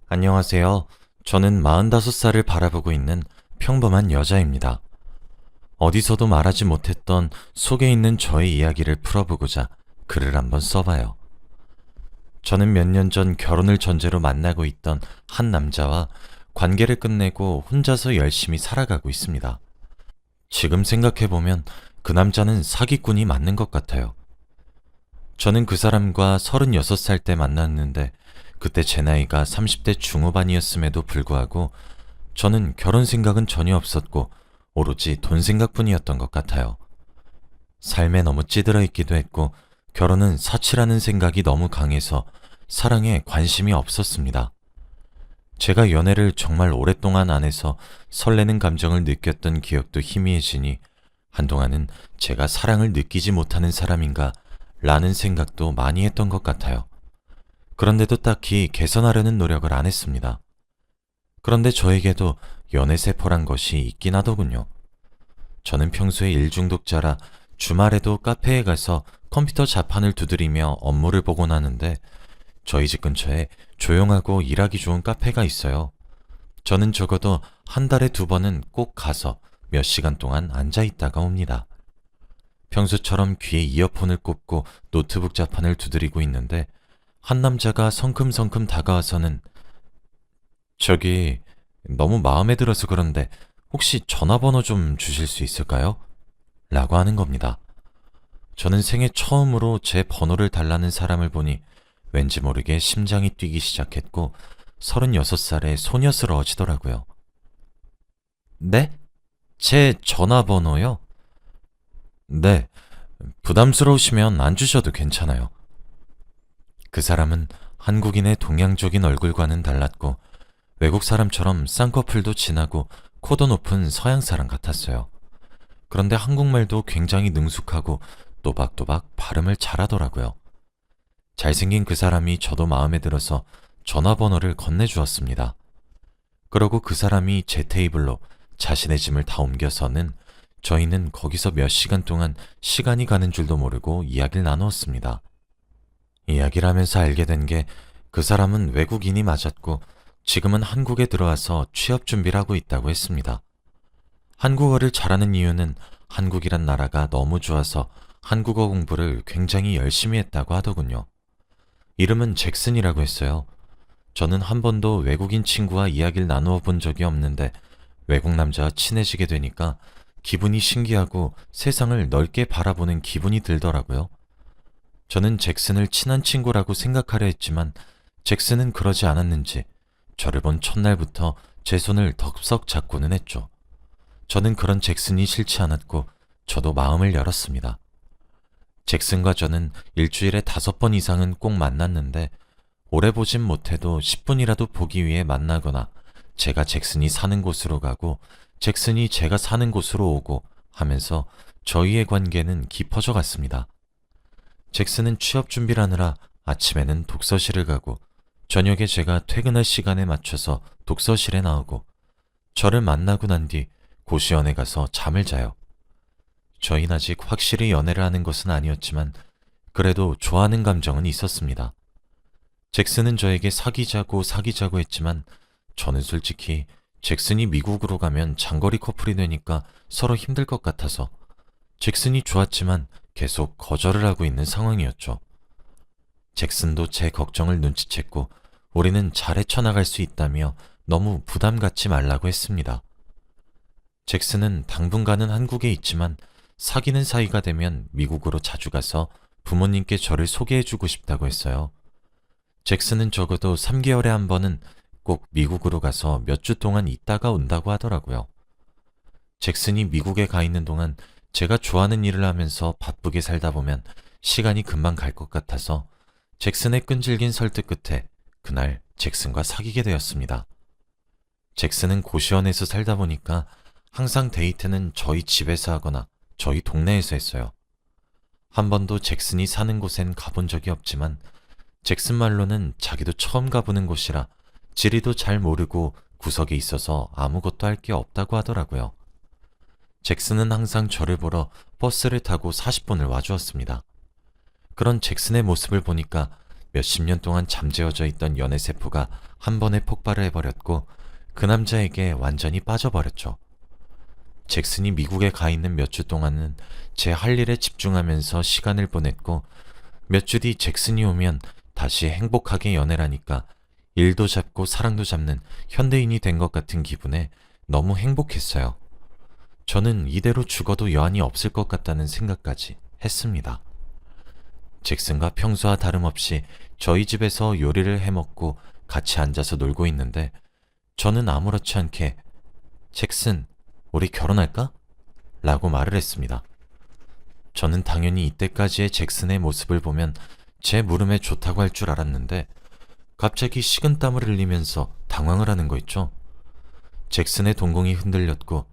안녕하세요. 저는 45살을 바라보고 있는 평범한 여자입니다. 어디서도 말하지 못했던 속에 있는 저의 이야기를 풀어보고자 글을 한번 써봐요. 저는 몇 년 전 결혼을 전제로 만나고 있던 한 남자와 관계를 끝내고 혼자서 열심히 살아가고 있습니다. 지금 생각해보면 그 남자는 사기꾼이 맞는 것 같아요. 저는 그 사람과 36살 때 만났는데 그때 제 나이가 30대 중후반이었음에도 불구하고 저는 결혼 생각은 전혀 없었고 오로지 돈 생각뿐이었던 것 같아요. 삶에 너무 찌들어 있기도 했고 결혼은 사치라는 생각이 너무 강해서 사랑에 관심이 없었습니다. 제가 연애를 정말 오랫동안 안 해서 설레는 감정을 느꼈던 기억도 희미해지니 한동안은 제가 사랑을 느끼지 못하는 사람인가 라는 생각도 많이 했던 것 같아요. 그런데도 딱히 개선하려는 노력을 안 했습니다. 그런데 저에게도 연애세포란 것이 있긴 하더군요. 저는 평소에 일중독자라 주말에도 카페에 가서 컴퓨터 자판을 두드리며 업무를 보곤 하는데 저희 집 근처에 조용하고 일하기 좋은 카페가 있어요. 저는 적어도 한 달에 2번은 꼭 가서 몇 시간 동안 앉아 있다가 옵니다. 평소처럼 귀에 이어폰을 꽂고 노트북 자판을 두드리고 있는데 한 남자가 성큼성큼 다가와서는 저기 너무 마음에 들어서 그런데 혹시 전화번호 좀 주실 수 있을까요? 라고 하는 겁니다. 저는 생애 처음으로 제 번호를 달라는 사람을 보니 왠지 모르게 심장이 뛰기 시작했고 36살의 소녀스러워지더라고요. 네? 제 전화번호요? 네, 부담스러우시면 안 주셔도 괜찮아요. 그 사람은 한국인의 동양적인 얼굴과는 달랐고 외국 사람처럼 쌍꺼풀도 진하고 코도 높은 서양 사람 같았어요. 그런데 한국말도 굉장히 능숙하고 또박또박 발음을 잘하더라고요. 잘생긴 그 사람이 저도 마음에 들어서 전화번호를 건네주었습니다. 그러고 그 사람이 제 테이블로 자신의 짐을 다 옮겨서는 저희는 거기서 몇 시간 동안 시간이 가는 줄도 모르고 이야기를 나누었습니다. 이야기를 하면서 알게 된 게 그 사람은 외국인이 맞았고 지금은 한국에 들어와서 취업 준비를 하고 있다고 했습니다. 한국어를 잘하는 이유는 한국이란 나라가 너무 좋아서 한국어 공부를 굉장히 열심히 했다고 하더군요. 이름은 잭슨이라고 했어요. 저는 한 번도 외국인 친구와 이야기를 나누어 본 적이 없는데 외국 남자와 친해지게 되니까 기분이 신기하고 세상을 넓게 바라보는 기분이 들더라고요. 저는 잭슨을 친한 친구라고 생각하려 했지만 잭슨은 그러지 않았는지 저를 본 첫날부터 제 손을 덥석 잡고는 했죠. 저는 그런 잭슨이 싫지 않았고 저도 마음을 열었습니다. 잭슨과 저는 일주일에 5번 이상은 꼭 만났는데 오래 보진 못해도 10분이라도 보기 위해 만나거나 제가 잭슨이 사는 곳으로 가고 잭슨이 제가 사는 곳으로 오고 하면서 저희의 관계는 깊어져 갔습니다. 잭슨은 취업 준비를 하느라 아침에는 독서실을 가고 저녁에 제가 퇴근할 시간에 맞춰서 독서실에 나오고 저를 만나고 난 뒤 고시원에 가서 잠을 자요. 저희는 아직 확실히 연애를 하는 것은 아니었지만 그래도 좋아하는 감정은 있었습니다. 잭슨은 저에게 사귀자고 했지만 저는 솔직히 잭슨이 미국으로 가면 장거리 커플이 되니까 서로 힘들 것 같아서 잭슨이 좋았지만 계속 거절을 하고 있는 상황이었죠. 잭슨도 제 걱정을 눈치챘고 우리는 잘 헤쳐나갈 수 있다며 너무 부담 갖지 말라고 했습니다. 잭슨은 당분간은 한국에 있지만 사귀는 사이가 되면 미국으로 자주 가서 부모님께 저를 소개해주고 싶다고 했어요. 잭슨은 적어도 3개월에 한 번은 꼭 미국으로 가서 몇 주 동안 있다가 온다고 하더라고요. 잭슨이 미국에 가 있는 동안 제가 좋아하는 일을 하면서 바쁘게 살다 보면 시간이 금방 갈 것 같아서 잭슨의 끈질긴 설득 끝에 그날 잭슨과 사귀게 되었습니다. 잭슨은 고시원에서 살다 보니까 항상 데이트는 저희 집에서 하거나 저희 동네에서 했어요. 한 번도 잭슨이 사는 곳엔 가본 적이 없지만 잭슨 말로는 자기도 처음 가보는 곳이라 지리도 잘 모르고 구석에 있어서 아무것도 할 게 없다고 하더라고요. 잭슨은 항상 저를 보러 버스를 타고 40분을 와주었습니다. 그런 잭슨의 모습을 보니까 몇십 년 동안 잠재워져 있던 연애세포가 한 번에 폭발을 해버렸고 그 남자에게 완전히 빠져버렸죠. 잭슨이 미국에 가 있는 몇 주 동안은 제 할 일에 집중하면서 시간을 보냈고 몇 주 뒤 잭슨이 오면 다시 행복하게 연애라니까 일도 잡고 사랑도 잡는 현대인이 된 것 같은 기분에 너무 행복했어요. 저는 이대로 죽어도 여한이 없을 것 같다는 생각까지 했습니다. 잭슨과 평소와 다름없이 저희 집에서 요리를 해먹고 같이 앉아서 놀고 있는데 저는 아무렇지 않게 잭슨, 우리 결혼할까? 라고 말을 했습니다. 저는 당연히 이때까지의 잭슨의 모습을 보면 제 물음에 좋다고 할 줄 알았는데 갑자기 식은땀을 흘리면서 당황을 하는 거 있죠. 잭슨의 동공이 흔들렸고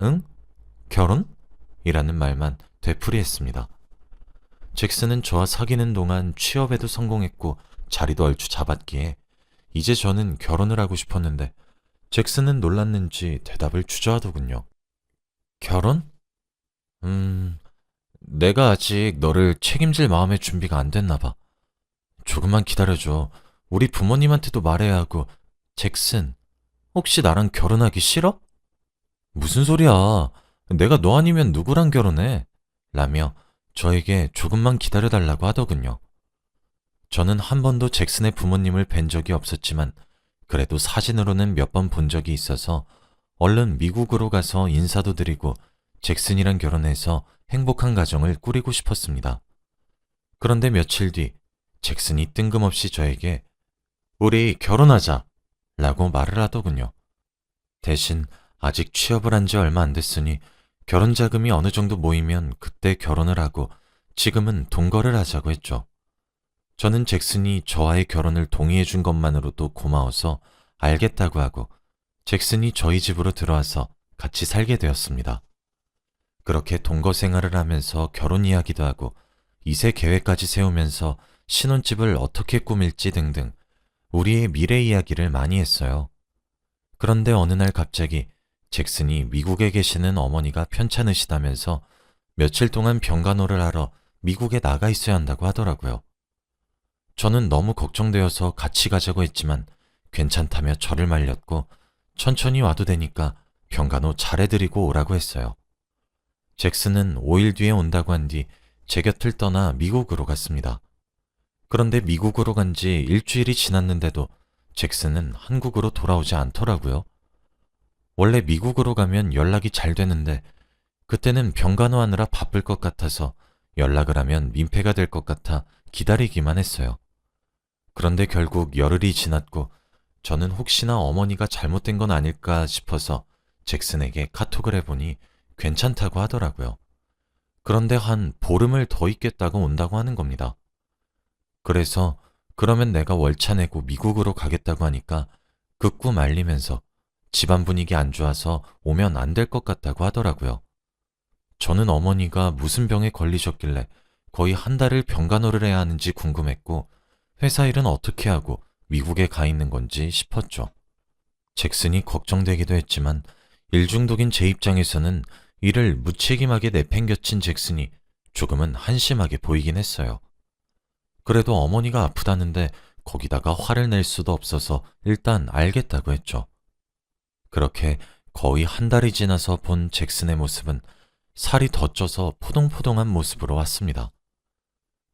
응? 결혼? 이라는 말만 되풀이했습니다. 잭슨은 저와 사귀는 동안 취업에도 성공했고 자리도 얼추 잡았기에 이제 저는 결혼을 하고 싶었는데 잭슨은 놀랐는지 대답을 주저하더군요. 결혼? 내가 아직 너를 책임질 마음의 준비가 안 됐나 봐. 조금만 기다려줘. 우리 부모님한테도 말해야 하고. 잭슨, 혹시 나랑 결혼하기 싫어? 무슨 소리야. 내가 너 아니면 누구랑 결혼해? 라며 저에게 조금만 기다려달라고 하더군요. 저는 한 번도 잭슨의 부모님을 뵌 적이 없었지만 그래도 사진으로는 몇 번 본 적이 있어서 얼른 미국으로 가서 인사도 드리고 잭슨이랑 결혼해서 행복한 가정을 꾸리고 싶었습니다. 그런데 며칠 뒤 잭슨이 뜬금없이 저에게 우리 결혼하자 라고 말을 하더군요. 대신 아직 취업을 한 지 얼마 안 됐으니 결혼 자금이 어느 정도 모이면 그때 결혼을 하고 지금은 동거를 하자고 했죠. 저는 잭슨이 저와의 결혼을 동의해 준 것만으로도 고마워서 알겠다고 하고 잭슨이 저희 집으로 들어와서 같이 살게 되었습니다. 그렇게 동거 생활을 하면서 결혼 이야기도 하고 2세 계획까지 세우면서 신혼집을 어떻게 꾸밀지 등등 우리의 미래 이야기를 많이 했어요. 그런데 어느 날 갑자기 잭슨이 미국에 계시는 어머니가 편찮으시다면서 며칠 동안 병간호를 하러 미국에 나가 있어야 한다고 하더라고요. 저는 너무 걱정되어서 같이 가자고 했지만 괜찮다며 저를 말렸고 천천히 와도 되니까 병간호 잘해드리고 오라고 했어요. 잭슨은 5일 뒤에 온다고 한 뒤 제 곁을 떠나 미국으로 갔습니다. 그런데 미국으로 간 지 일주일이 지났는데도 잭슨은 한국으로 돌아오지 않더라고요. 원래 미국으로 가면 연락이 잘 되는데 그때는 병간호하느라 바쁠 것 같아서 연락을 하면 민폐가 될 것 같아 기다리기만 했어요. 그런데 결국 열흘이 지났고 저는 혹시나 어머니가 잘못된 건 아닐까 싶어서 잭슨에게 카톡을 해보니 괜찮다고 하더라고요. 그런데 한 보름을 더 있겠다고 온다고 하는 겁니다. 그래서 그러면 내가 월차 내고 미국으로 가겠다고 하니까 극구 말리면서 집안 분위기 안 좋아서 오면 안 될 것 같다고 하더라고요. 저는 어머니가 무슨 병에 걸리셨길래 거의 한 달을 병간호를 해야 하는지 궁금했고 회사 일은 어떻게 하고 미국에 가 있는 건지 싶었죠. 잭슨이 걱정되기도 했지만 일 중독인 제 입장에서는 이를 무책임하게 내팽겨친 잭슨이 조금은 한심하게 보이긴 했어요. 그래도 어머니가 아프다는데 거기다가 화를 낼 수도 없어서 일단 알겠다고 했죠. 그렇게 거의 한 달이 지나서 본 잭슨의 모습은 살이 더 쪄서 포동포동한 모습으로 왔습니다.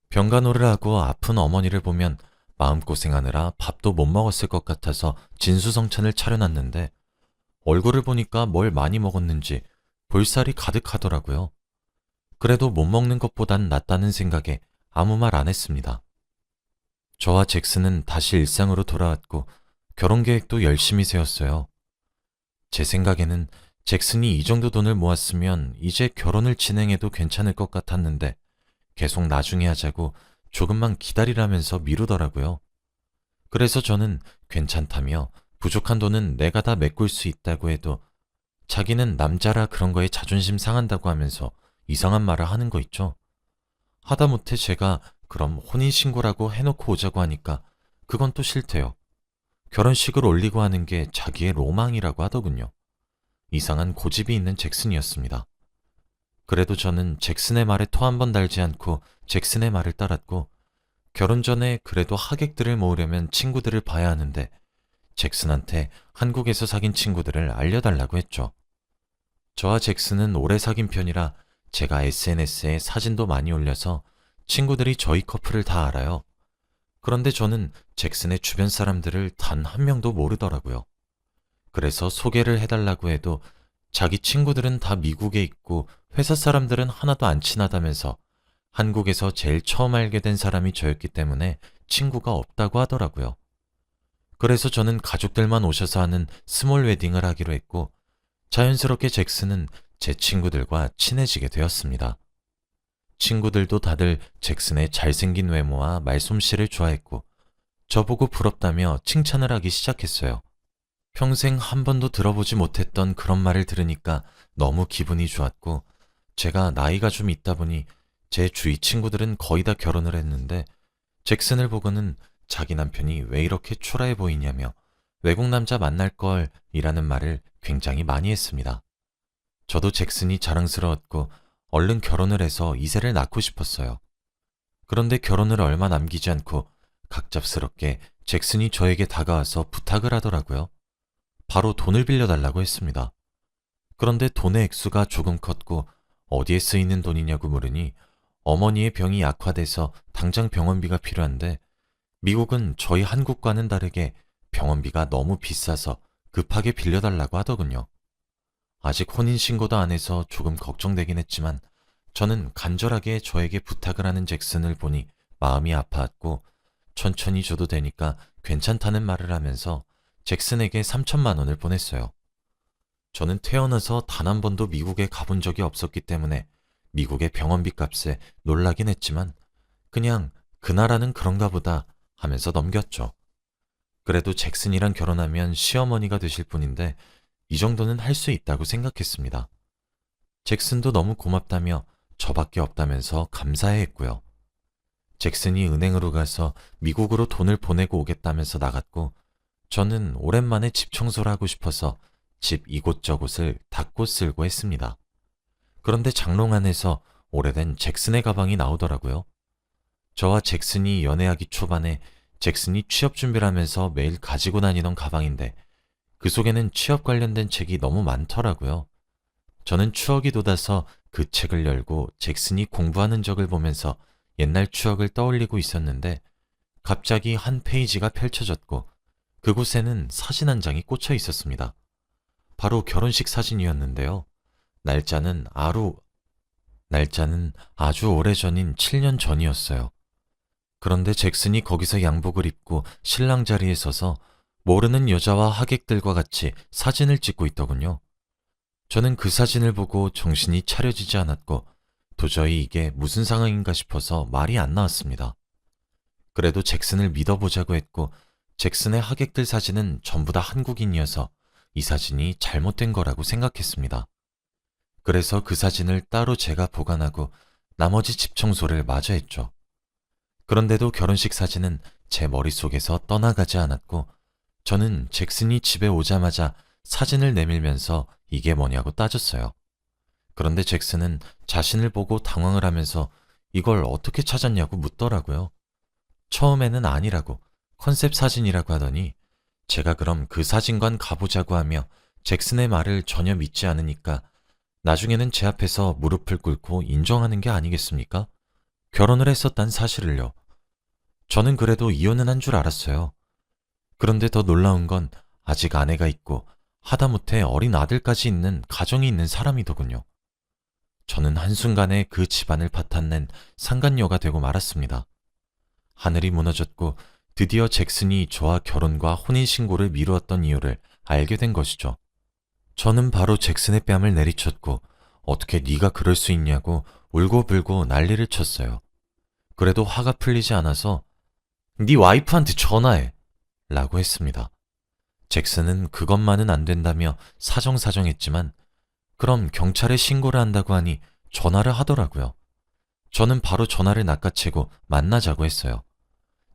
병간호를 하고 아픈 어머니를 보면 마음고생하느라 밥도 못 먹었을 것 같아서 진수성찬을 차려놨는데 얼굴을 보니까 뭘 많이 먹었는지 볼살이 가득하더라고요. 그래도 못 먹는 것보단 낫다는 생각에 아무 말 안 했습니다. 저와 잭슨은 다시 일상으로 돌아왔고 결혼 계획도 열심히 세웠어요. 제 생각에는 잭슨이 이 정도 돈을 모았으면 이제 결혼을 진행해도 괜찮을 것 같았는데 계속 나중에 하자고 조금만 기다리라면서 미루더라고요. 그래서 저는 괜찮다며 부족한 돈은 내가 다 메꿀 수 있다고 해도 자기는 남자라 그런 거에 자존심 상한다고 하면서 이상한 말을 하는 거 있죠. 하다못해 제가 그럼 혼인신고라고 해놓고 오자고 하니까 그건 또 싫대요. 결혼식을 올리고 하는 게 자기의 로망이라고 하더군요. 이상한 고집이 있는 잭슨이었습니다. 그래도 저는 잭슨의 말에 토 한 번 달지 않고 잭슨의 말을 따랐고 결혼 전에 그래도 하객들을 모으려면 친구들을 봐야 하는데 잭슨한테 한국에서 사귄 친구들을 알려달라고 했죠. 저와 잭슨은 오래 사귄 편이라 제가 SNS에 사진도 많이 올려서 친구들이 저희 커플을 다 알아요. 그런데 저는 잭슨의 주변 사람들을 단 한 명도 모르더라고요. 그래서 소개를 해달라고 해도 자기 친구들은 다 미국에 있고 회사 사람들은 하나도 안 친하다면서 한국에서 제일 처음 알게 된 사람이 저였기 때문에 친구가 없다고 하더라고요. 그래서 저는 가족들만 오셔서 하는 스몰 웨딩을 하기로 했고 자연스럽게 잭슨은 제 친구들과 친해지게 되었습니다. 친구들도 다들 잭슨의 잘생긴 외모와 말솜씨를 좋아했고 저보고 부럽다며 칭찬을 하기 시작했어요. 평생 한 번도 들어보지 못했던 그런 말을 들으니까 너무 기분이 좋았고 제가 나이가 좀 있다 보니 제 주위 친구들은 거의 다 결혼을 했는데 잭슨을 보고는 자기 남편이 왜 이렇게 초라해 보이냐며 외국 남자 만날 걸 이라는 말을 굉장히 많이 했습니다. 저도 잭슨이 자랑스러웠고 얼른 결혼을 해서 이세를 낳고 싶었어요. 그런데 결혼을 얼마 남기지 않고 갑작스럽게 잭슨이 저에게 다가와서 부탁을 하더라고요. 바로 돈을 빌려달라고 했습니다. 그런데 돈의 액수가 조금 컸고 어디에 쓰이는 돈이냐고 물으니 어머니의 병이 악화돼서 당장 병원비가 필요한데 미국은 저희 한국과는 다르게 병원비가 너무 비싸서 급하게 빌려달라고 하더군요. 아직 혼인신고도 안 해서 조금 걱정되긴 했지만 저는 간절하게 저에게 부탁을 하는 잭슨을 보니 마음이 아파왔고 천천히 줘도 되니까 괜찮다는 말을 하면서 잭슨에게 3천만 원을 보냈어요. 저는 태어나서 단 한 번도 미국에 가본 적이 없었기 때문에 미국의 병원비 값에 놀라긴 했지만 그냥 그 나라는 그런가 보다 하면서 넘겼죠. 그래도 잭슨이랑 결혼하면 시어머니가 되실 분인데 이 정도는 할 수 있다고 생각했습니다. 잭슨도 너무 고맙다며 저밖에 없다면서 감사해 했고요. 잭슨이 은행으로 가서 미국으로 돈을 보내고 오겠다면서 나갔고 저는 오랜만에 집 청소를 하고 싶어서 집 이곳저곳을 닦고 쓸고 했습니다. 그런데 장롱 안에서 오래된 잭슨의 가방이 나오더라고요. 저와 잭슨이 연애하기 초반에 잭슨이 취업 준비를 하면서 매일 가지고 다니던 가방인데 그 속에는 취업 관련된 책이 너무 많더라고요. 저는 추억이 돋아서 그 책을 열고 잭슨이 공부하는 적을 보면서 옛날 추억을 떠올리고 있었는데 갑자기 한 페이지가 펼쳐졌고 그곳에는 사진 한 장이 꽂혀 있었습니다. 바로 결혼식 사진이었는데요. 날짜는 아주 오래전인 7년 전이었어요. 그런데 잭슨이 거기서 양복을 입고 신랑 자리에 서서 모르는 여자와 하객들과 같이 사진을 찍고 있더군요. 저는 그 사진을 보고 정신이 차려지지 않았고 도저히 이게 무슨 상황인가 싶어서 말이 안 나왔습니다. 그래도 잭슨을 믿어보자고 했고 잭슨의 하객들 사진은 전부 다 한국인이어서 이 사진이 잘못된 거라고 생각했습니다. 그래서 그 사진을 따로 제가 보관하고 나머지 집 청소를 마저 했죠. 그런데도 결혼식 사진은 제 머릿속에서 떠나가지 않았고 저는 잭슨이 집에 오자마자 사진을 내밀면서 이게 뭐냐고 따졌어요. 그런데 잭슨은 자신을 보고 당황을 하면서 이걸 어떻게 찾았냐고 묻더라고요. 처음에는 아니라고 컨셉 사진이라고 하더니 제가 그럼 그 사진관 가보자고 하며 잭슨의 말을 전혀 믿지 않으니까 나중에는 제 앞에서 무릎을 꿇고 인정하는 게 아니겠습니까? 결혼을 했었단 사실을요. 저는 그래도 이혼은 한 줄 알았어요. 그런데 더 놀라운 건 아직 아내가 있고 하다못해 어린 아들까지 있는 가정이 있는 사람이더군요. 저는 한순간에 그 집안을 파탄낸 상간녀가 되고 말았습니다. 하늘이 무너졌고 드디어 잭슨이 저와 결혼과 혼인신고를 미루었던 이유를 알게 된 것이죠. 저는 바로 잭슨의 뺨을 내리쳤고 어떻게 네가 그럴 수 있냐고 울고불고 난리를 쳤어요. 그래도 화가 풀리지 않아서 네 와이프한테 전화해 라고 했습니다. 잭슨은 그것만은 안 된다며 사정사정했지만 그럼 경찰에 신고를 한다고 하니 전화를 하더라고요. 저는 바로 전화를 낚아채고 만나자고 했어요.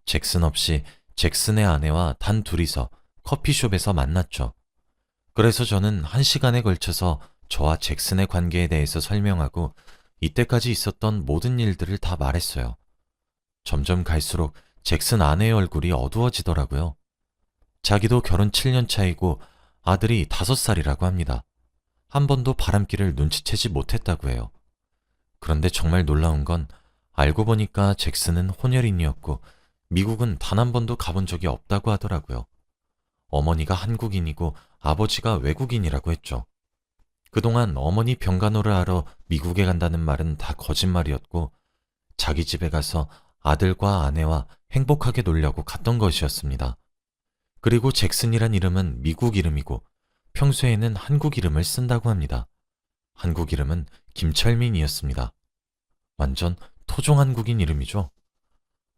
잭슨 없이 잭슨의 아내와 단 둘이서 커피숍에서 만났죠. 그래서 저는 1시간에 걸쳐서 저와 잭슨의 관계에 대해서 설명하고 이때까지 있었던 모든 일들을 다 말했어요. 점점 갈수록 잭슨 아내의 얼굴이 어두워지더라고요. 자기도 결혼 7년 차이고 아들이 5살이라고 합니다. 한 번도 바람길을 눈치채지 못했다고 해요. 그런데 정말 놀라운 건 알고 보니까 잭슨은 혼혈인이었고 미국은 단 한 번도 가본 적이 없다고 하더라고요. 어머니가 한국인이고 아버지가 외국인이라고 했죠. 그동안 어머니 병간호를 하러 미국에 간다는 말은 다 거짓말이었고 자기 집에 가서 아들과 아내와 행복하게 놀려고 갔던 것이었습니다. 그리고 잭슨이란 이름은 미국 이름이고 평소에는 한국 이름을 쓴다고 합니다. 한국 이름은 김철민이었습니다. 완전 토종 한국인 이름이죠.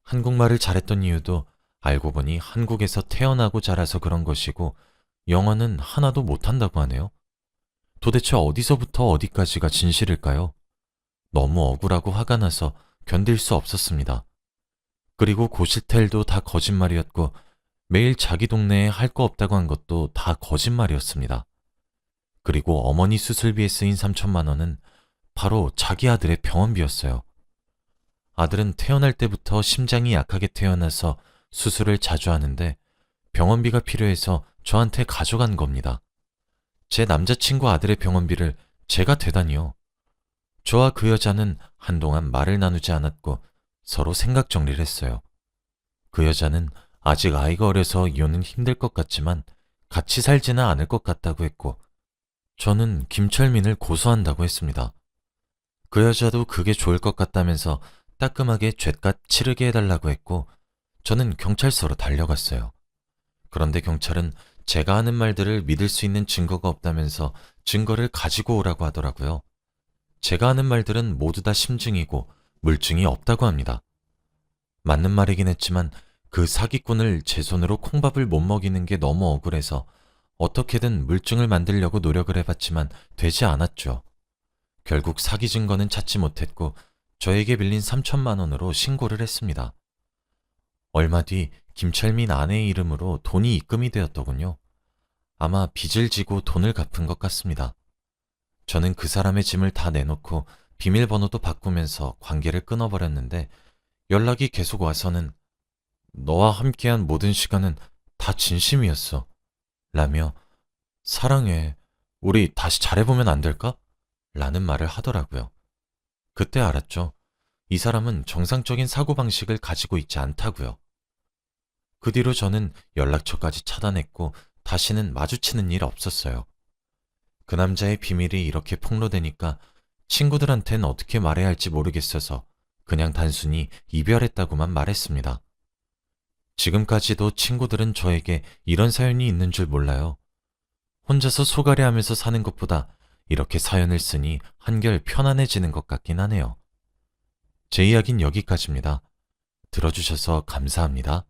한국말을 잘했던 이유도 알고 보니 한국에서 태어나고 자라서 그런 것이고 영어는 하나도 못한다고 하네요. 도대체 어디서부터 어디까지가 진실일까요? 너무 억울하고 화가 나서 견딜 수 없었습니다. 그리고 고시텔도 다 거짓말이었고 매일 자기 동네에 할 거 없다고 한 것도 다 거짓말이었습니다. 그리고 어머니 수술비에 쓰인 3천만 원은 바로 자기 아들의 병원비였어요. 아들은 태어날 때부터 심장이 약하게 태어나서 수술을 자주 하는데 병원비가 필요해서 저한테 가져간 겁니다. 제 남자친구 아들의 병원비를 제가 대다니요. 저와 그 여자는 한동안 말을 나누지 않았고 서로 생각 정리를 했어요. 그 여자는 아직 아이가 어려서 이혼은 힘들 것 같지만 같이 살지는 않을 것 같다고 했고 저는 김철민을 고소한다고 했습니다. 그 여자도 그게 좋을 것 같다면서 따끔하게 죗값 치르게 해달라고 했고 저는 경찰서로 달려갔어요. 그런데 경찰은 제가 하는 말들을 믿을 수 있는 증거가 없다면서 증거를 가지고 오라고 하더라고요. 제가 하는 말들은 모두 다 심증이고 물증이 없다고 합니다. 맞는 말이긴 했지만 그 사기꾼을 제 손으로 콩밥을 못 먹이는 게 너무 억울해서 어떻게든 물증을 만들려고 노력을 해봤지만 되지 않았죠. 결국 사기 증거는 찾지 못했고 저에게 빌린 3천만 원으로 신고를 했습니다. 얼마 뒤 김철민 아내의 이름으로 돈이 입금이 되었더군요. 아마 빚을 지고 돈을 갚은 것 같습니다. 저는 그 사람의 짐을 다 내놓고 비밀번호도 바꾸면서 관계를 끊어버렸는데 연락이 계속 와서는 너와 함께한 모든 시간은 다 진심이었어. 라며 사랑해. 우리 다시 잘해보면 안 될까? 라는 말을 하더라고요. 그때 알았죠. 이 사람은 정상적인 사고방식을 가지고 있지 않다고요. 그 뒤로 저는 연락처까지 차단했고 다시는 마주치는 일 없었어요. 그 남자의 비밀이 이렇게 폭로되니까 친구들한텐 어떻게 말해야 할지 모르겠어서 그냥 단순히 이별했다고만 말했습니다. 지금까지도 친구들은 저에게 이런 사연이 있는 줄 몰라요. 혼자서 소가리하면서 사는 것보다 이렇게 사연을 쓰니 한결 편안해지는 것 같긴 하네요. 제 이야기는 여기까지입니다. 들어주셔서 감사합니다.